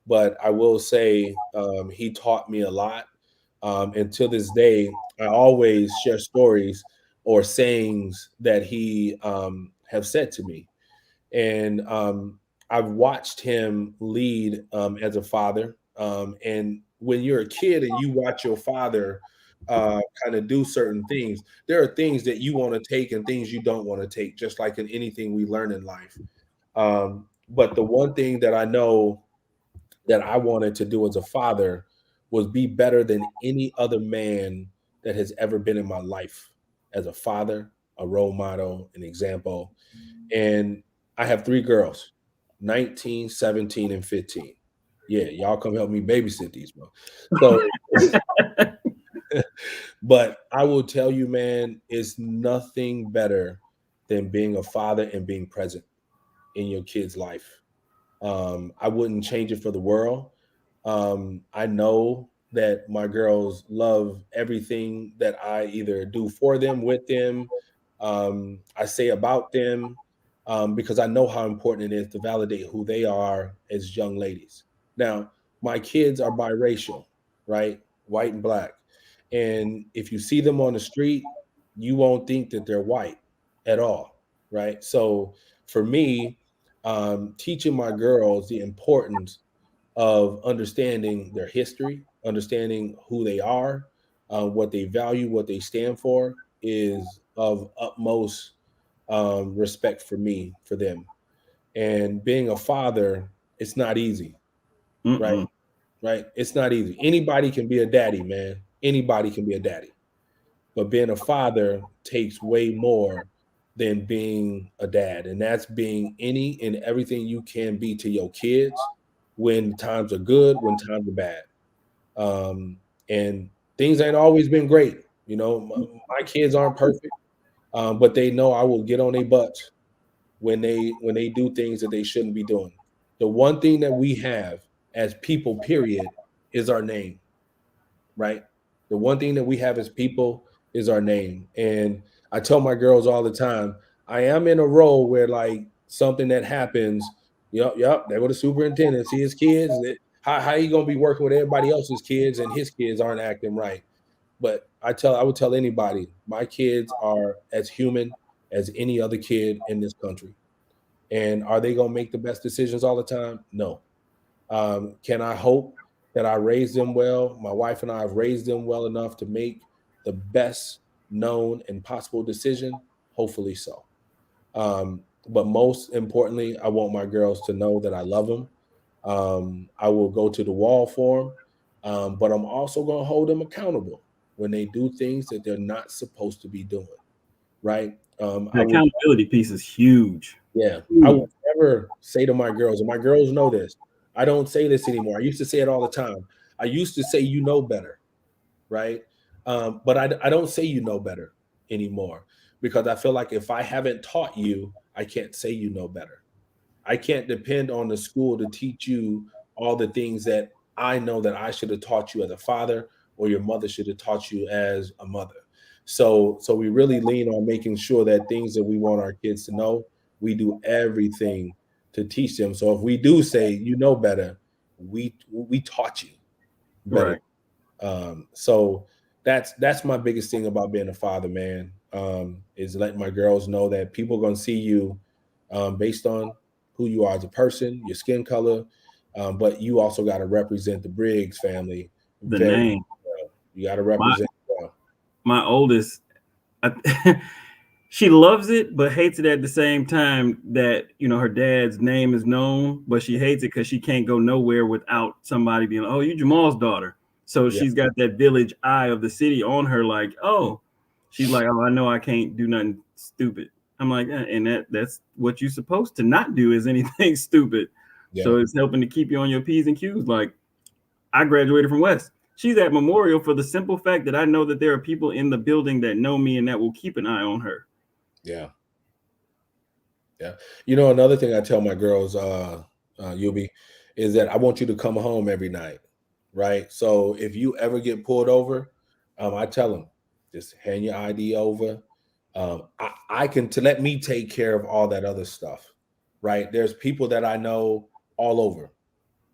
but I will say he taught me a lot. And to this day, I always share stories or sayings that he have said to me. And I've watched him lead as a father. And when you're a kid and you watch your father kind of do certain things, there are things that you want to take and things you don't want to take, just like in anything we learn in life. But the one thing that I know that I wanted to do as a father was be better than any other man that has ever been in my life as a father, a role model, an example. And I have 3 girls, 19, 17, and 15. Yeah, y'all come help me babysit these, bro. So, but I will tell you, man, it's nothing better than being a father and being present in your kid's life. I wouldn't change it for the world. I know that my girls love everything that I either do for them, with them, I say about them, because I know how important it is to validate who they are as young ladies. Now, my kids are biracial, right? White and black. And if you see them on the street, you won't think that they're white at all, right? So for me, teaching my girls the importance of understanding their history, understanding who they are, what they value, what they stand for, is of utmost respect for me, for them. And being a father, it's not easy, right? Mm-mm. Right? It's not easy. Anybody can be a daddy, man. Anybody can be a daddy. But being a father takes way more than being a dad. And that's being any and everything you can be to your kids when times are good, when times are bad. Um, and things ain't always been great. My kids aren't perfect, but they know I will get on their butts when they do things that they shouldn't be doing. The one thing that we have as people, period, is our name, right? The one thing that we have as people is our name. And I tell my girls all the time, I am in a role where like something that happens, yep, there go the superintendent, see his kids. How you gonna be working with everybody else's kids and his kids aren't acting right? But I would tell anybody, my kids are as human as any other kid in this country. And are they gonna make the best decisions all the time? No. Can I hope that I raised them well? My wife and I have raised them well enough to make the best known and possible decision. Hopefully so. But most importantly, I want my girls to know that I love them. I will go to the wall for them, but I'm also going to hold them accountable when they do things that they're not supposed to be doing. Right? The accountability piece is huge. Yeah, I Huge. would never say to my girls, and my girls know this. I don't say this anymore. I used to say it all the time. I used to say, you know better, right? But I don't say you know better anymore because I feel like if I haven't taught you, I can't say you know better. I can't depend on the school to teach you all the things that I know that I should have taught you as a father or your mother should have taught you as a mother. So we really lean on making sure that things that we want our kids to know, we do everything to teach them. So if we do say you know better, we taught you better. Right. So that's my biggest thing about being a father, man. Is letting my girls know that people are gonna see you based on who you are as a person, your skin color, but you also got to represent the Briggs family The very name. well. You got to My represent well. my oldest, I, she loves it, but hates it at the same time that her dad's name is known, but she hates it because she can't go nowhere without somebody being like, "Oh, you Jamal's daughter." So Yeah, she's got that village eye of the city on her, like, "Oh," she's like, "Oh, I know I can't do nothing stupid." I'm like, and that's what you're supposed to not do is anything stupid. yeah, So it's helping to keep you on your P's and Q's. Like I graduated from West. She's at Memorial for the simple fact that I know that there are people in the building that know me and that will keep an eye on her. yeah, yeah. Another thing I tell my girls, Yubi, is that I want you to come home every night, right? So if you ever get pulled over, I tell them, just hand your ID over. I can to let me take care of all that other stuff, right? There's people that I know all over,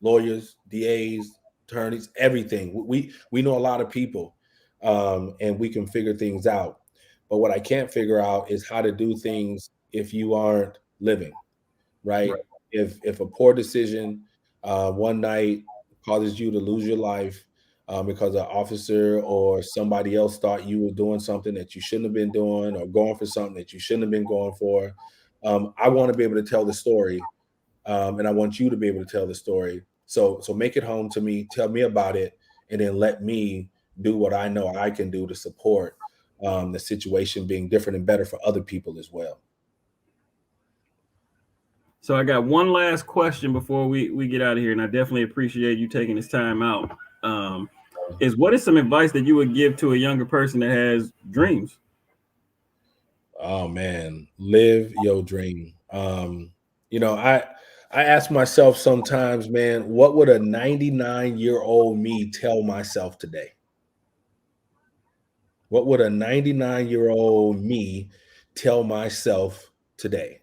lawyers, DAs, attorneys, everything. We know a lot of people, and we can figure things out. But what I can't figure out is how to do things if you aren't living, right? If a poor decision one night causes you to lose your life because an officer or somebody else thought you were doing something that you shouldn't have been doing or going for something that you shouldn't have been going for, I want to be able to tell the story, and I want you to be able to tell the story. So make it home to me, tell me about it, and then let me do what I know I can do to support the situation being different and better for other people as well. So I got one last question before we get out of here, and I definitely appreciate you taking this time out. Is what is some advice that you would give to a younger person that has dreams? Oh man, live your dream. I ask myself sometimes, man, what would a 99-year-old me tell myself today? What would a 99-year-old me tell myself today?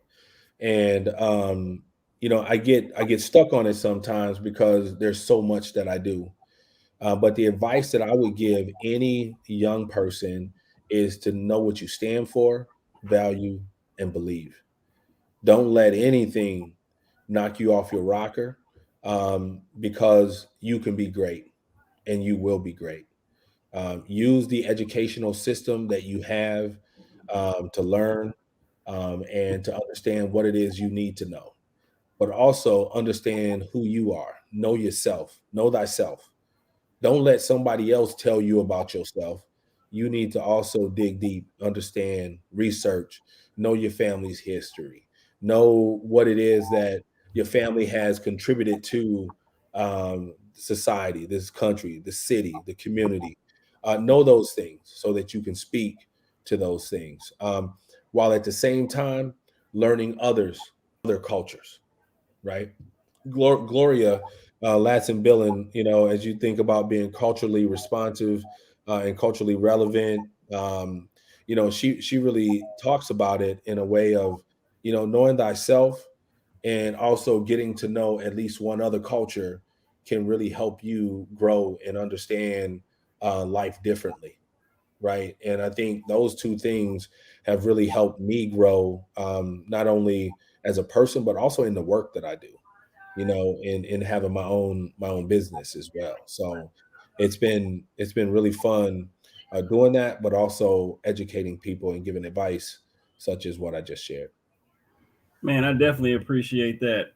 And I get stuck on it sometimes because there's so much that I do. But the advice that I would give any young person is to know what you stand for, value, and believe. Don't let anything knock you off your rocker, because you can be great and you will be great. Use the educational system that you have to learn and to understand what it is you need to know, but also understand who you are. Know yourself, know thyself. Don't let somebody else tell you about yourself. You need to also dig deep, understand, research, know your family's history, know what it is that your family has contributed to society, this country, the city, the community. Know those things so that you can speak to those things, while at the same time learning other cultures, right? Gloria Latson Billen, as you think about being culturally responsive and culturally relevant, she really talks about it in a way of, knowing thyself and also getting to know at least one other culture can really help you grow and understand life differently, right? And I think those two things have really helped me grow, not only as a person but also in the work that I do, and having my own business as well. So it's been really fun doing that, but also educating people and giving advice such as what I just shared. Man, I definitely appreciate that.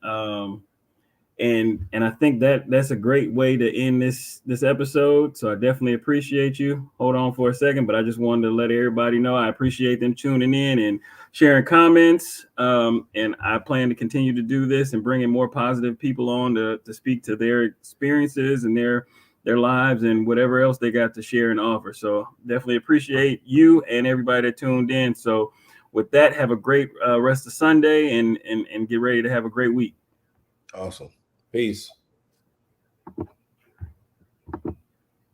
And I think that that's a great way to end this episode. So I definitely appreciate you. Hold on for a second, but I just wanted to let everybody know I appreciate them tuning in and sharing comments. And I plan to continue to do this and bring in more positive people on to speak to their experiences and their lives and whatever else they got to share and offer. So definitely appreciate you and everybody that tuned in. So with that, have a great rest of Sunday and get ready to have a great week. Awesome. Peace.